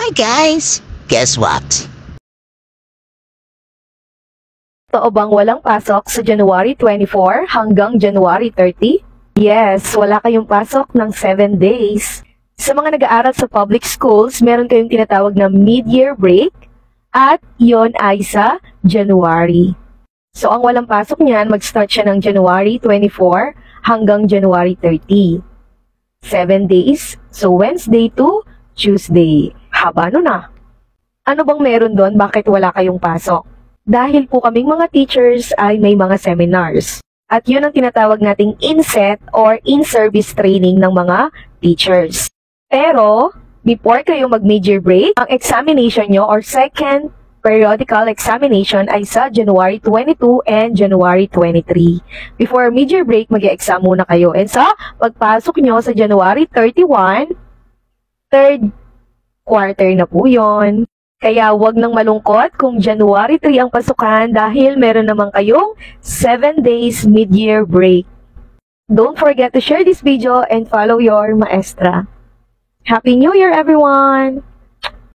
Hi guys! Guess what? Totoo bang walang pasok sa January 24 hanggang January 30? Yes, wala kayong pasok ng 7 days. Sa mga nag-aaral sa public schools, meron kayong tinatawag na mid-year break at yon ay sa January. So, ang walang pasok niyan, mag-start siya ng January 24 hanggang January 30. 7 days. So, Wednesday to Tuesday. Haba no na. Ano bang meron doon? Bakit wala kayong pasok? Dahil po kaming mga teachers ay may mga seminars. At yun ang tinatawag nating inset or in-service training ng mga teachers. Pero, before kayo mag-major break, ang examination nyo or second periodical examination ay sa January 22 and January 23. Before major break, mag-exam muna kayo. And sa pagpasok nyo sa January 31, third quarter na po yon. Kaya wag nang malungkot kung January 3 ang pasukan dahil meron naman kayong 7 days mid-year break. Don't forget to share this video and follow your maestra. Happy New Year, everyone!